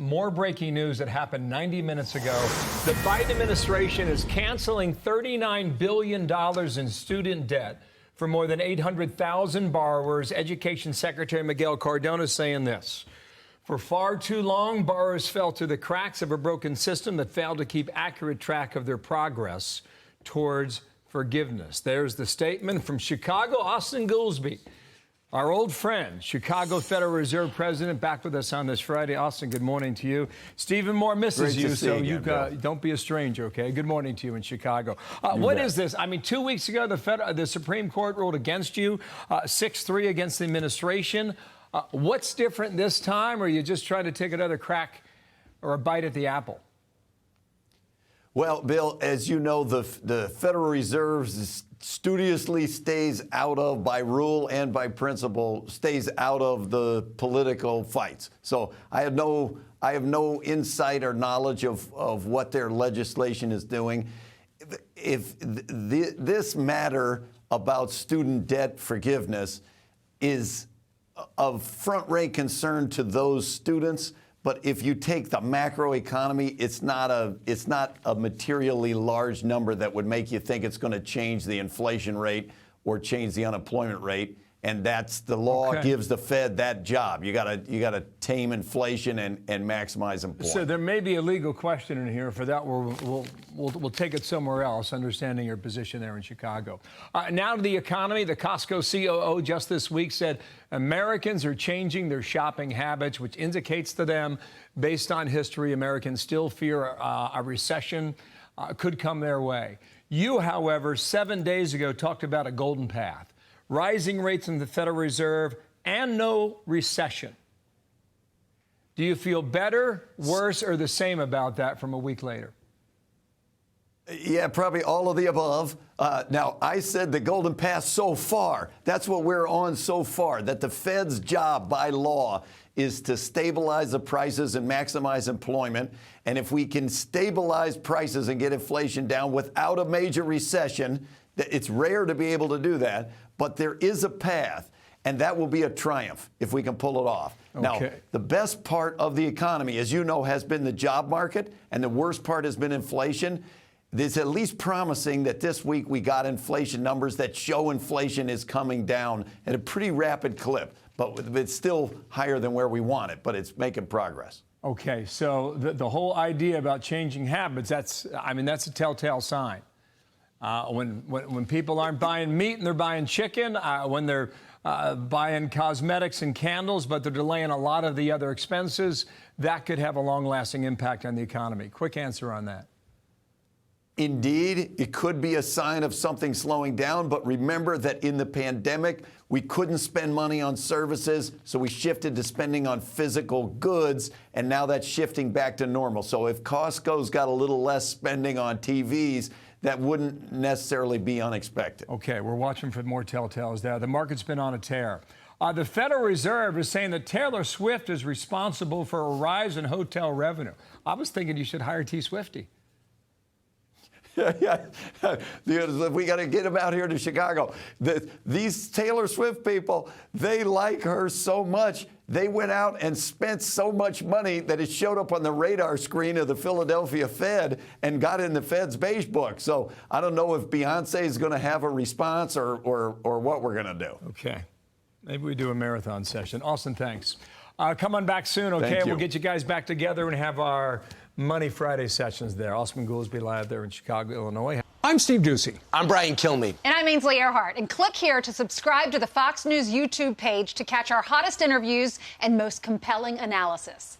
more breaking news that happened 90 minutes ago. The Biden administration is canceling $39 billion in student debt for more than 800,000 borrowers. Education Secretary Miguel Cardona is saying this. For far too long, borrowers fell through the cracks of a broken system that failed to keep accurate track of their progress towards forgiveness. There's the statement from Chicago, Austin Goolsbee, our old friend, Chicago Federal Reserve President, back with us on this Friday. Austin, good morning to you. Stephen Moore misses you, so you don't be a stranger, okay? Good morning to you in Chicago. What is this? I mean, 2 weeks ago, the Supreme Court ruled against you, 6-3 against the administration. What's different this time, or are you just trying to take another crack or a bite at the apple? Well, Bill, as you know, the Federal Reserve studiously stays out of, by rule and by principle, stays out of the political fights. So I have no insight or knowledge of what their legislation is doing. If this matter about student debt forgiveness is of front-rate concern to those students, but if you take the macroeconomy, it's not a materially large number that would make you think it's going to change the inflation rate or change the unemployment rate. And that's the law gives the Fed that job. You gotta tame inflation and maximize employment. So there may be a legal question in here. For that, we'll take it somewhere else, understanding your position there in Chicago. Now to the economy. The Costco COO just this week said Americans are changing their shopping habits, which indicates to them, based on history, Americans still fear a recession could come their way. You, however, 7 days ago talked about a golden path. Rising rates in the Federal Reserve, and no recession. Do you feel better, worse, or the same about that from a week later? Yeah, probably all of the above. Now, I said the golden path so far. That's what we're on so far, that the Fed's job by law is to stabilize the prices and maximize employment. And if we can stabilize prices and get inflation down without a major recession, it's rare to be able to do that, but there is a path, and that will be a triumph if we can pull it off. Okay. Now, the best part of the economy, as you know, has been the job market, and the worst part has been inflation. It's at least promising that this week we got inflation numbers that show inflation is coming down at a pretty rapid clip, but it's still higher than where we want it, but it's making progress. Okay, so the whole idea about changing habits, that's a telltale sign. When people aren't buying meat and they're buying chicken, when they're buying cosmetics and candles, but they're delaying a lot of the other expenses, that could have a long-lasting impact on the economy. Quick answer on that. Indeed, it could be a sign of something slowing down, but remember that in the pandemic, we couldn't spend money on services, so we shifted to spending on physical goods, and now that's shifting back to normal. So if Costco's got a little less spending on TVs, that wouldn't necessarily be unexpected. Okay, we're watching for more telltales there. The market's been on a tear. The Federal Reserve is saying that Taylor Swift is responsible for a rise in hotel revenue. I was thinking you should hire T. Swifty. Yeah. We got to get them out here to Chicago. These Taylor Swift people, they like her so much. They went out and spent so much money that it showed up on the radar screen of the Philadelphia Fed and got in the Fed's beige book. So I don't know if Beyonce is going to have a response or what we're going to do. Okay. Maybe we do a marathon session. Austin, thanks. Come on back soon, okay? We'll get you guys back together and have our Money Friday sessions there. Austin Goolsbee live there in Chicago, Illinois. I'm Steve Ducey. I'm Brian Kilmeade. And I'm Ainsley Earhart. And click here to subscribe to the Fox News YouTube page to catch our hottest interviews and most compelling analysis.